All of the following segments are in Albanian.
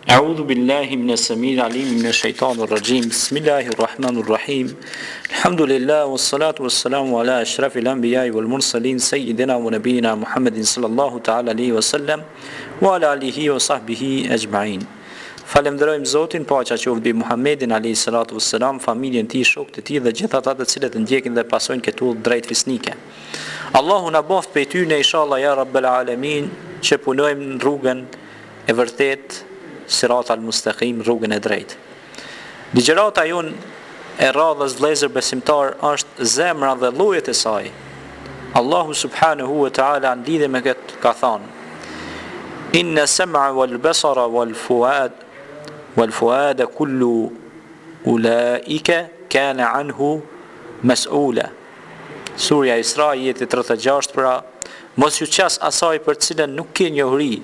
أعوذ بالله من السميع العليم من الشيطان الرجيم بسم الله الرحمن الرحيم الحمد لله والصلاة والسلام على أشرف الأنبياء والمرسلين سيدنا ونبينا محمد صلى الله تعالى عليه وسلم وعلى آله وصحبه أجمعين. Falemderojmë Zotin, paqja qoftë mbi Muhammedin alayhi salatu wassalam, familjen e tij, shokët e tij dhe gjithë ata të cilët e ndjekin dhe pasojnë këtë udhë drejt fisnike. Allahu na boft prej tyre inshallah ya rabbal alamin, që punojmë në rrugën e vërtet, sirat al-mustaqim, rrugën e drejtë. Ligjërata jon e radhës vëllezër besimtar është zemra dhe llojet e saj. Allahu subhanahu wa taala në lidhje me këtë ka thënë: Inna sam'a wal basara wal fuada kullu ulaika kana anhu mas'ula. Surja Isra jeti 36, pra mos ju qas asaj për cilën nuk ke njohuri,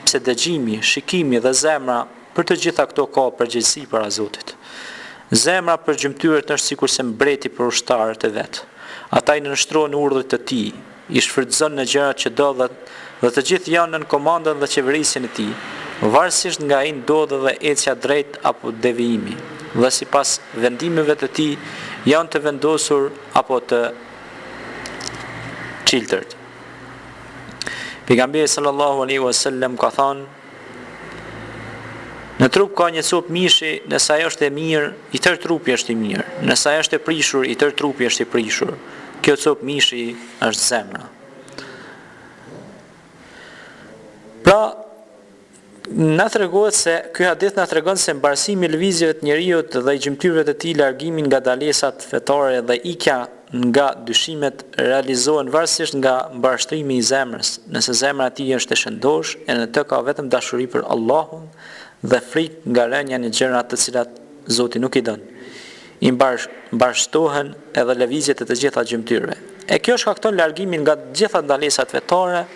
pse dëgjimi, shikimi dhe zemra për të gjitha këto ka përgjegjësi para Zotit. Zemra për gjymtyrët është sikurse mbreti për ushtarët e vet. Ata i nënshtrojnë urdhët e tij, i shfrytëzon në gjërat që do dhe të gjithë janë në komandën dhe qeverisjen e tij, varësisht nga ai ndodhe dhe ecja drejt apo devijimi, dhe sipas vendimeve të tij janë të vendosur apo të çiltërt. Pejgamberi sallallahu alaihi wasallam ka thënë: në trup ka një copë mishi, nëse ajo është e mirë, i tërë trupi është i mirë. Nëse ajo është e prishur, i tërë trupi është i prishur. Kjo copë mishi është zemra. Pra, na tregohet se ky hadith na tregon se mbarësimi i lëvizjeve të njeriu dhe i gjymtyrëve të tij, largimin nga dalesat fetare dhe ikja nga dyshimet realizohen varësisht nga mbarështrimi i zemrës. Nëse zemra e tij është e shëndosh, e në të ka vetëm dashuri për Allahun dhe frikë nga rënja në gjërat të cilat Zoti nuk i don. I mbarshtohen edhe lëvizjet e të gjitha gjymtyrëve. E kjo shkakton largimin nga të gjitha ndalesat fetare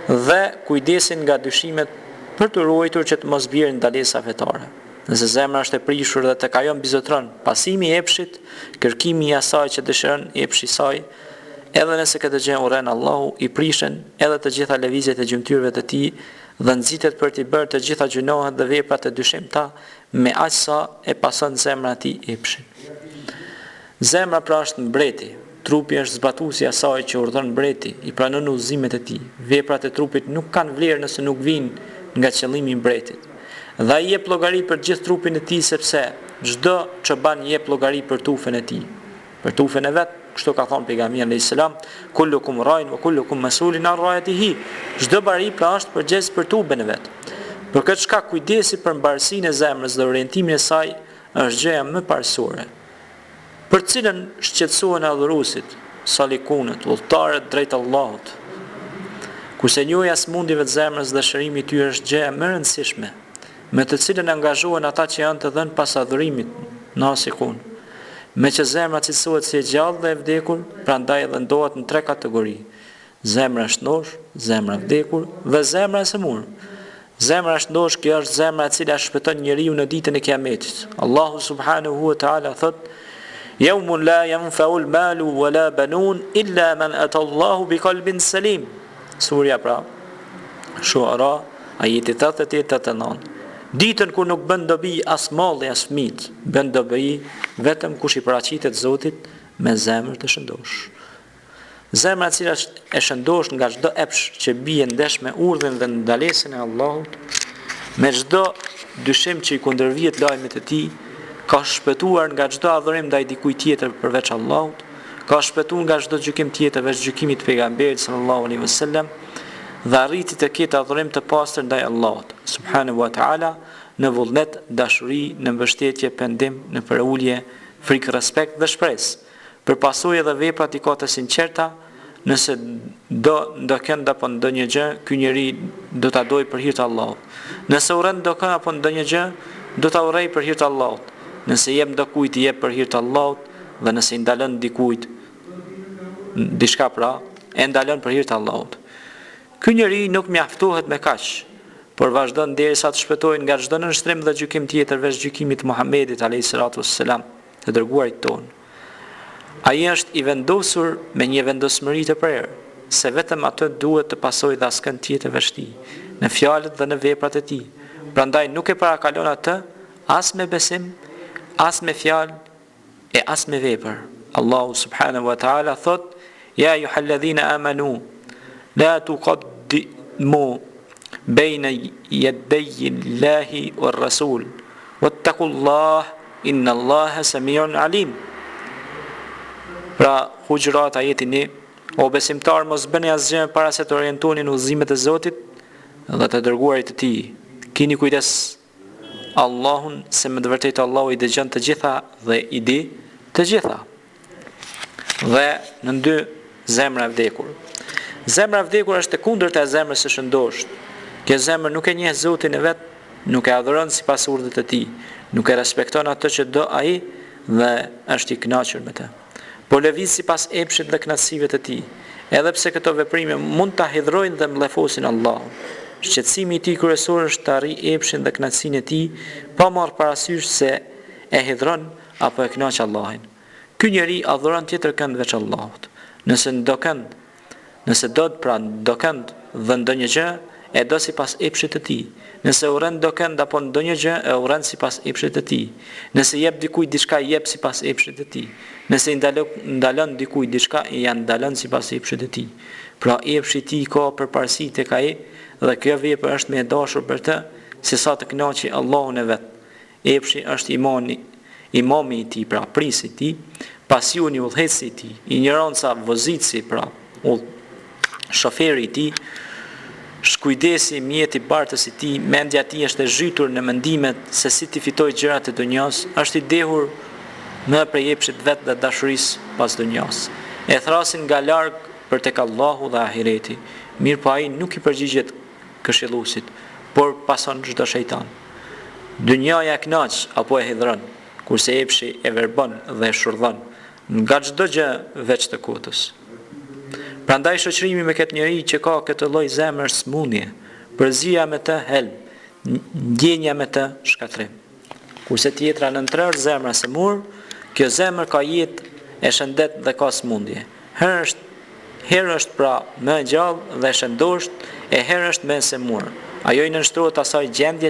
dhe kujdesin nga dyshimet për të ruajtur që të mos bjerë ndalesa fetare. Nëse zemra është e prishur dhe tek ajo mbizotron pasimi i epshit, kërkimi i asaj që dëshiron epshi i saj, edhe nëse këtë gjë urren Allahu, i prishen edhe të gjitha lëvizjet e gjymtyrëve të tij dhe nxitet për t'i bërë të gjitha gjunohet dhe veprat e dyshimta me aq sa e pason zemra e tij epshin. Zemra pra është mbreti, trupi është zbatuesi i asaj që urdhon mbreti, i pranon udhëzimet e tij. Veprat e trupit nuk kanë vlerë nëse nuk vijnë nga qëllimi i mbretit. Dhe ai jep llogari për gjithë trupin e tij, sepse çdo çoban jep llogari për tufen e tij. Për tufen e vet, kështu ka thënë pejgamberi alayhis salam, kullukum ra'in wa kullukum mas'ulun 'an ra'yatihi. Çdo bari pra është përgjegjës për tuben e vet. Për këtë shkak kujdesi për mbarësinë e zemrës dhe orientimin e saj është gjëja më parësore, për cilën shqetësohen adhuruesit, salikunët, udhëtarët drejt Allahut. Kurse njohja e smundjeve të zemrës dhe shërimi i tyre është gjëja më e rëndësishme, me të cilën angazhohen ata që janë të dhënë pas adhurimit nasikun. Me që zemra cilësohet si e gjallë dhe e vdekur, prandaj edhe ndohet në 3 kategori: zemra e shëndosh, zemra e vdekur dhe zemra e sëmur. Zemra e shëndosh, kjo është zemra e cila shpëton njeriu në ditën e Kiametit. Allahu subhanahu wa taala thot: Yawmun la yanfa'u al-malu wa la banun illa man ata Allahu biqalbin salim. Surja pra Shuara, ajeti 88-89. Ditën kur nuk bën dobi as malli as fëmijët, bën dobi vetëm kush i paraqitet Zotit me zemër të shëndosh. Zemra e cila është e shëndosh nga çdo epsh që bie ndesh me urdhën dhe ndalesën e Allahut, me çdo dyshim që i kundërvihet lajmit të tij, ka shpëtuar nga çdo adhurim ndaj dikujt tjetër përveç Allahut, ka shpëtuar nga çdo gjykim tjetër veç gjykimit të pejgamberit sallallahu alaihi wasallam, dhe arriti të ketë adhurim të pastër ndaj Allahut subhanahu wa taala, në vullnet, dashuri, në mbështetje, pendim, në përulje, frikë, respekt dhe shpresë. Për pasojë dhe veprat i ka të sinqerta, nëse do kënd apo ndonjë gjë, ky njeri do ta dojë për hir të Allahut. Nëse urren do kënd apo ndonjë gjë, do ta urrej për hir të Allahut. Nëse jep ndokujt i jep për hir të Allahut, dhe nëse i ndalon dikujt diçka pra, e ndalon për hir të Allahut. Ky njeri nuk mjaftohet me kaq, por vazhdon derisa të shpëtojë nga çdo nënshtrim dhe gjykim tjetër veç gjykimit të Muhamedit alayhis salatu wassalam, të dërguarit ton. Ai është i vendosur me një vendosmëri të prerë, se vetëm atë duhet të pasojë dhe askën tjetër veç tij, në fjalët dhe në veprat e tij. Prandaj nuk e parakalon atë as me besim, as me fjalë e as me vepër. Allahu subhanahu wa ta'ala thot: "Ya ayyuhalladhina amanu la tuqaddimu bayna yaday Allahi war rasul wattaqullaha innallaha samiun alim." Pra, Hujurat ajetin 1, o besimtar mos bëni asgjë para se të orientoni në udhëzimet e Zotit dhe të dërguarit të Tij. Keni kujdes Allahun, se me të vërtetë Allahu i dëgjon të gjitha dhe i di të gjitha. Dhe në 2, zemra e vdekur. Zemra e vdekur është e kundërta e zemrës së shëndoshtë. Kjo zemër nuk e njeh Zotin e vet, nuk e adhuron sipas urdhit të Tij, nuk e respekton atë që do ai dhe është i kënaqur me të. Po lëviz sipas epshit dhe kënaqësive të Tij, edhe pse këto veprime mund ta hidhrojnë dhe mlefosin Allahun. Shqetësimi i Tij kryesor është të arrijë epshin dhe kënaqësinë e Tij, pa marrë parasysh se e hidhron apo e kënaq Allahin. Ky njeri adhuron tjetër kënd veç Allahut. Nëse do do kënd dhe ndonjë gjë e do sipas epshit të Tij. Nëse urren do kënd apo ndonjë gjë e urren sipas epshit të Tij. Nëse jep dikujt diçka i jep sipas epshit të Tij. Nëse ndalon dikujt diçka i ndalon sipas epshit të Tij. Pra epshi i Tij ka përparësi tek ai dhe kjo vepër është më e dashur për të se sa të kënaqë Allahun e vet. Epshi është imami i Tij, pra prisi i Tij, pasioni udhëheci i Tij, ignoranca vozitsi, pra shoferi i Tij, shkujdesi mjeti bartës i Tij, mendja e Tij është e zhytur në mendimet se si ti fitoj gjërat e dunjas, është i dehur më prej epshit vet dhe dashurisë pas dunjas. E thrasin nga larg për tek Allahu dhe ahireti. Mirë po ai nuk i përgjigjet këshilluesit, por pason çdo shejtan. Dunjaja e kënaq apo e hidhron, kurse epshi e verbon dhe e shurdhon nga çdo gjë veç të kotës. Prandaj shoqërimi me këtë njeri që ka këtë lloj zemër smundje, përzia me të helm, ndjenja me të shkatrim. Kurse tjetra në tërë zemra se mur, kjo zemër ka jetë e shëndet dhe ka smundje. Herë është pra më e gjallë dhe shëndosht, e herë është më e semur. Ajo i nënshtrohet asaj gjendje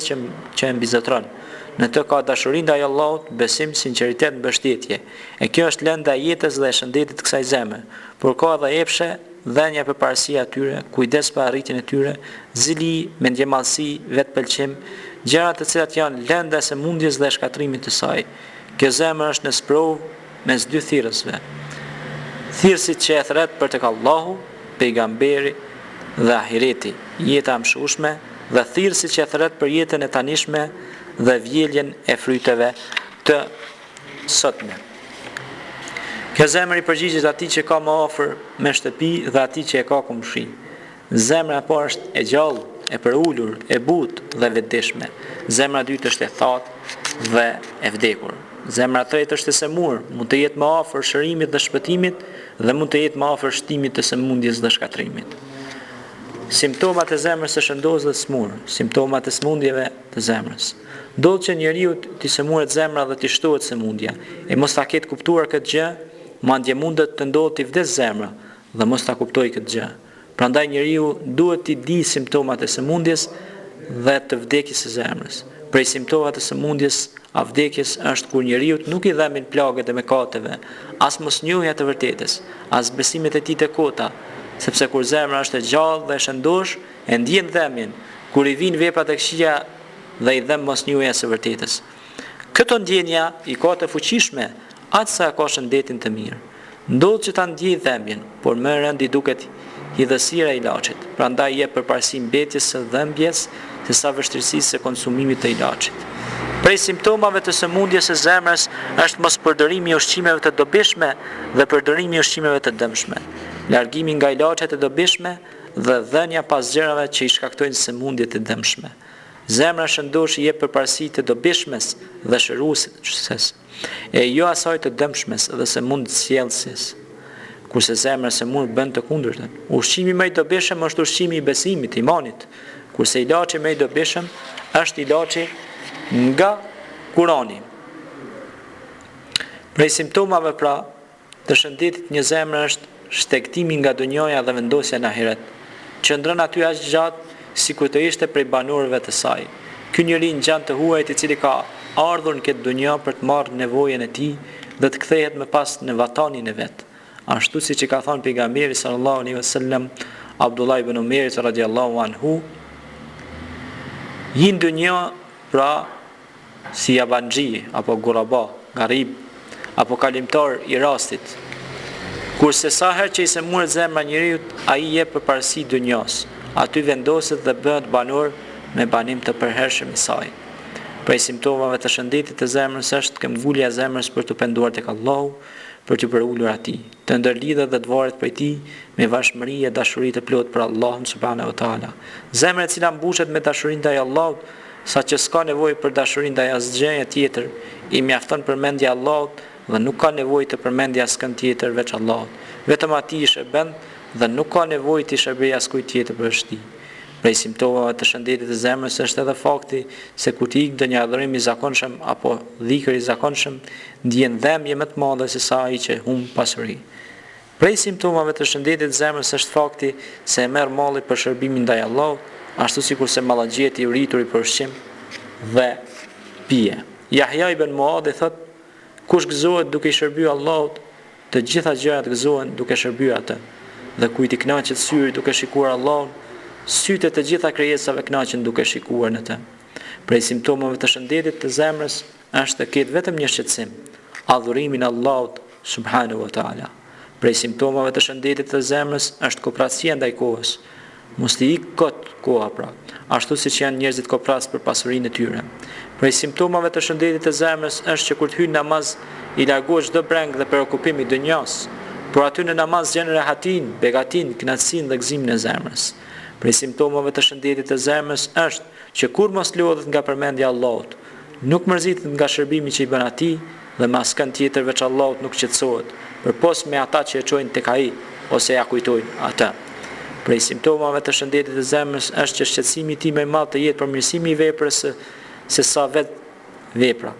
që e mbizotron. Në të ka dashuri ndaj Allahut, besim, sinqeritet, mbështetje. E kjo është lënda e jetës dhe e shëndetit kësaj zemre. Por ka edhe epshe, dhenja për parësia atyre, kujdes për arritjen e tyre, zili, mendjemallësi, vetpëlqim, gjërat të cilat janë lënda e sëmundjes dhe shkatrimit të saj. Kjo zemër është në sprovë mes dy thirrësve. Thirrësit që e thret për tek Allahu, pejgamberi dhe ahireti, jeta e mshushme, dhe thirrësit që e thret për jetën e tanishme dhe vjeljen e fryteve të sotme. Kjo zemër i përgjigjet atij që ka më afër me shtëpi dhe atij që e ka kumshi. Zemra po është e gjallë, e përulur, e butë dhe vetëdijshme. Zemra e dytë është e thatë dhe e vdekur. Zemra e tretë është e semur, mund të jetë më afër shërimit dhe shpëtimit dhe mund të jetë më afër shtimit të sëmundjes dhe shkatrimit. Simptomat e zemrës së shëndos dhe smur, simptomat e smundjeve të zemrës. Ndodh që njeriu t'i semuret zemra dhe t'i shtohet sëmundja, e mos ta ketë kuptuar këtë gjë, madje mundet të ndodhë t'i vdes zemra dhe mos ta kuptoj këtë gjë. Prandaj njeriu duhet t'i di simptomat e sëmundjes dhe të vdekjes së zemrës. Prej simptomat e sëmundjes a vdekjes është kur njeriu nuk i dhemin plagët e mëkateve, as mosnjohja të vërtetës, as besimet e tij të kota, sepse kur zemra është e gjallë dhe e shëndosh, e ndjen dhemjen, kur i vijnë veprat e këqija dhe i dhem mosnjohja së vërtetës. Këto ndjenja i ka të fuqishme, aq sa ka shëndetin të mirë. Ndodh që ta ndjej dhembjen, por më rënd i duket hidhësira e ilaçit. Prandaj jep përparësi mbetjes së dhembjes sesa vështirësisë së konsumimit të ilaçit. Prej simptomave të sëmundjes së zemrës është mos përdorimi i ushqimeve të dobishme dhe përdorimi i ushqimeve të dëmshme, largimi nga ilaçet e dobishme dhe dhënia pas gjërave që i shkaktojnë sëmundjet e dëmshme. Zemra shëndosh i jep përparësi të dobishmes dhe shërueses, e jo asaj të dëmshmes dhe sëmundësjellëses. Kurse zemra e semur bën të kundërtën. Ushqimi më i dobishëm është ushqimi i besimit, imanit, kurse ilaçi më i dobishëm është ilaçi nga Kurani. Prej simptomave pra të shëndetit një zemre është shtektimi nga donjoja dhe vendosja në ahiret. Qëndron aty aq gjatë sikur të ishte prej banorëve të saj. ky njeri në gjend të huajt i cili ka ardhur në këtë dunja për të marrë nevojën e tij dhe të kthehet më pas në vatanin e vet. Ashtu siç i ka thënë pejgamberi sallallahu alaihi wasallam Abdullah ibn Umerit radhiyallahu anhu, "Hi në dunja pra si yabanxhi apo guraba, garib apo kalimtar i rastit. Kurse sa herë që i se murë zemra njeriut, ai jep përparësi dunjas, aty vendoset dhe bëhet banor me banim të përhershëm i saj. Prej simptomave të shëndetit të zemrës është këmbgulja e zemrës për të penduar tek Allahu, për të përulur atij, të ndërlidhet dhe të varet prej tij me vashmëri e dashuri të plotë për Allahun subhanahu wa taala. Zemra e cila mbushet me dashurinë ndaj Allahut, saqë s'ka nevojë për dashurinë ndaj asgjëje tjetër, i mjafton përmendja e Allahut dhe nuk ka nevojë të përmendë askën tjetër veç Allahut. Vetëm atij i shërben dhe nuk ka nevojë të shërbejë askujt tjetër përveç tij. Prej simptomave të shëndetit të zemrës është edhe fakti se kur të ikë ndonjë adhurim i zakonshëm apo dhikër i zakonshëm, ndjen dhëmje më të madhe se sa ai që humb pasuri. Prej simptomave të shëndetit të zemrës është fakti se e merr malli për shërbimin ndaj Allahut, ashtu sikur se mallaxhieti i uritur i për ushqim dhe pije. Yahya ibn Muadh thot, kush gëzohet duke i shërbyer Allahut, të gjitha gjërat gëzohen duke shërbyer atë. Dhe kujt i kënaqet syri duke shikuar Allahun, sytë të gjitha krijesave kënaqen duke shikuar në të. Prej simptomave të shëndetit të zemrës është të ketë vetëm një shqetësim, adhurimin Allahut subhanahu wa taala. Prej simptomave të shëndetit të zemrës është kopracia ndaj kohës. Mos të ikë kot koha pra, ashtu siç janë njerëzit kopras për pasurinë e tyre. Prej simptomave të shëndetit të zemrës është që kur të hyn namaz, i largosh çdo breng dhe preokupim i dunjas, por aty në namaz gjen rehatin, begatin, kënaqësinë dhe gëzimin e zemrës. Prej simptomave të shëndetit të zemrës është që kur mos lodhet nga përmendja e Allahut, nuk mërzitet nga shërbimi që i bën atij dhe me askën tjetër veç Allahut nuk qetësohet, përpos me ata që e çojnë tek ai ose ja kujtojnë atë. Prej simptomave të shëndetit të zemrës është që shqetësimi i tij më i madh të jetë përmirësimi i veprës se sa vetë vepra.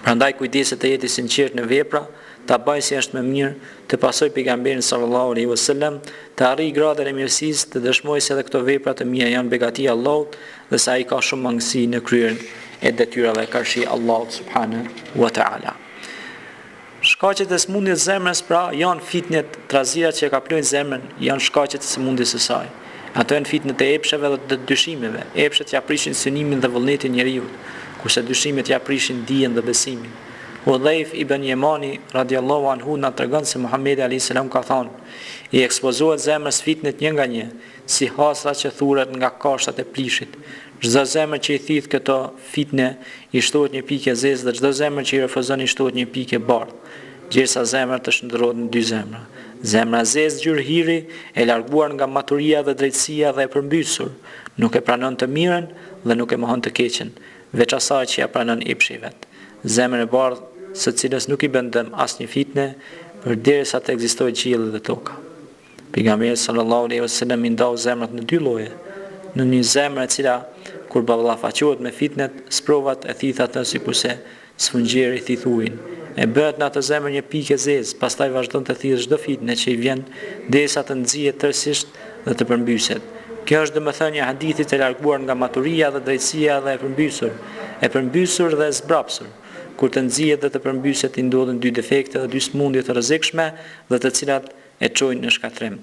Prandaj kujdeset të jetë i sinqert në vepra, ta bëj si është më mirë, të pasoj pejgamberin sallallahu alaihi wasallam, të arrijë gradën e mirësisë, të dëshmoj se edhe këto vepra të mia janë begati e Allahut dhe se ai ka shumë mangësi në kryerjen e detyrave karshi Allahut subhanahu wa taala. Shkaqet e sëmundjes së zemrës pra janë fitnet, trazirat që e kaplojnë zemrën, janë shkaqet e sëmundjes së saj. Ato janë fitnet e epsheve dhe të dyshimeve. Epshet ja prishin synimin dhe vullnetin e njeriu, kurse dyshimet ja prishin dijen dhe besimin. Hudhaif ibn Yemani radiallahu anhu na tregon se Muhamedi alayhis salam ka thënë: "I ekspozohet zemrës fitnet një nga një, si hasra që thuret nga kashtat e plishit. Çdo zemër që i thith këto fitne i shtohet një pikë e zezë dhe çdo zemër që i refuzon i shtohet një pikë e bardhë. Gjithsa zemra të shndërrohet në dy zemra. Zemra e zezë gjyrhiri, e larguar nga maturia dhe drejtësia dhe e përmbysur, nuk e pranon të mirën dhe nuk e mohon të keqen, veç asaj që ja pranon epshi vet. Zemra e bardhë, së cilës nuk i bën dëm asnjë fitne, përderisa të ekzistojë qielli dhe toka." Pejgamberi sallallahu alaihi wasallam i ndau zemrat në dy lloje. Në një zemër e cila kur ballafaqohet me fitnet, sprovat e thith atë sikurse sfungjeri thith ujin. E bëhet në atë zemër një pikë e zezë, pastaj vazhdon të thithë çdo fitne që i vjen derisa të nxihet tërësisht dhe të përmbyset. Kjo është domethënia e hadithit e larguar nga maturia dhe drejtësia dhe e përmbysur dhe e zbrapsur. Kur të nxihet dhe të përmbyset i ndodhin dy defekte dhe dy smundje të rrezikshme dhe të cilat e çojnë në shkatrim.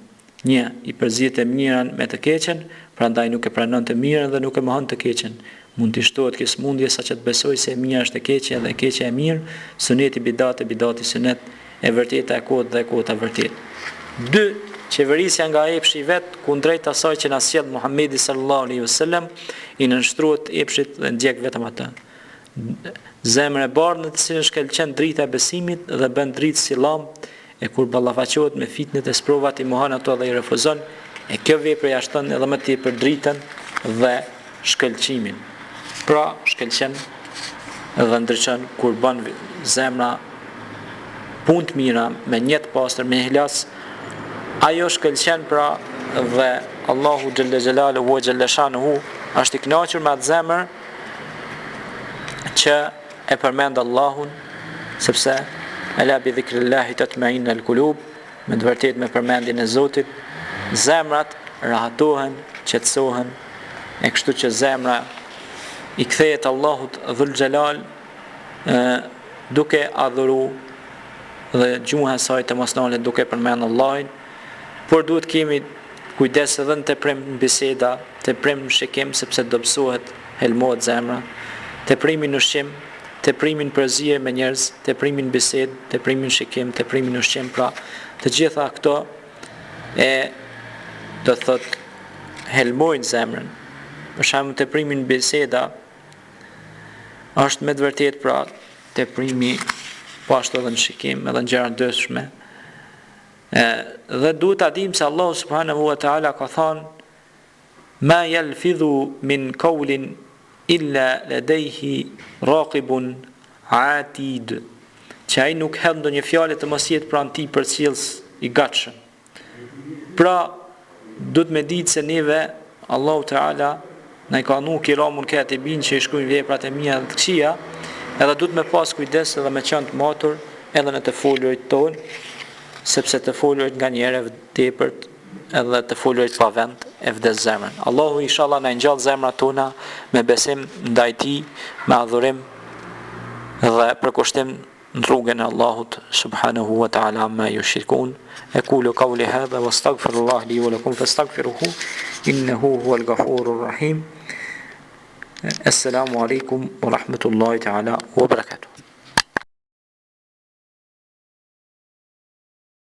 Një, i përzihet e mirën me të keqen, prandaj nuk e pranon të mirën dhe nuk e mohon të keqen. Mund të shtohet kjo smundje saqë të besoj se e mira është e keqja dhe e keqja e mirë, suneti bidati sunet, e vërteta e kohët dhe e kohët e vërtet. 2. Qeverisja nga epshi i vet kundrejt asaj që na sjell Muhamedi sallallahu alaihi wasallam, i nënshtrohet epshit dhe ndjek vetëm atë. Zemra e bardhë në të cilën shkëlqen drita e besimit dhe bën dritë si llam, e kur ballafaqohet me fitnet e sprovat i mohon ato dhe i refuzon, e kjo vepër ja shton edhe më tepër dritën dhe shkëlqimin. Pra shkëlqen dhe ndriçon kur bën zemra punë të mira me një të pastër me ihlas, ajo shkëlqen pra dhe Allahu xhalla xhelaluhu wa xhalla shanuhu është i kënaqur me atë zemër që e përmend Allahun, sepse ala bi dhikrillahi tatma'innu al-qulub, me të vërtetë me përmendjen e Zotit zemrat rahatohen, qetësohen, e kështu që zemra i kthehet Allahut Dhul Xhelal duke adhuru dhe gjuha e saj të mos ndalet duke përmend Allahin, por duhet kemi kujdes edhe në teprim biseda, teprim shikim sepse dobësohet, helmohet zemra, teprimin ushqim, teprimin përzije me njerëz, teprimin bisedë, teprimin shikim, teprimin ushqim, pra të gjitha këto do thot helmojnë zemrën. Për shembull teprimi biseda është me të vërtetë pra teprimi po ashtu edhe në shikim, edhe në gjëra ndryshme. Dhe duhet ta dim se Allah subhanahu wa taala ka thënë ma yalfidhu min qawlin illa ladayhi raqibun atid, që ai nuk hedh ndonjë fjalë të mos jetë pranë tij përcjellës i gatshëm. Pra duhet me ditë se neve Allahu Teala na i ka dhënë kiramun katibin që i shkruajnë veprat e mia dhe të këqija, edhe duhet me pas kujdes edhe me qenë të matur edhe në të folurit tonë, sepse të folurit nga njerëve tepërt edhe të folurit pa vend e vdes zemrën. Allahu inshallah na ngjall zemrat tona me besim ndaj tij, me adhurim dhe përkushtim në rrugën e Allahut subhanahu wa ta'ala ma yushrikun. أقول قولي هذا واستغفر الله لي ولكم فاستغفروه إنه هو الغفور الرحيم. السلام عليكم ورحمة الله تعالى وبركاته.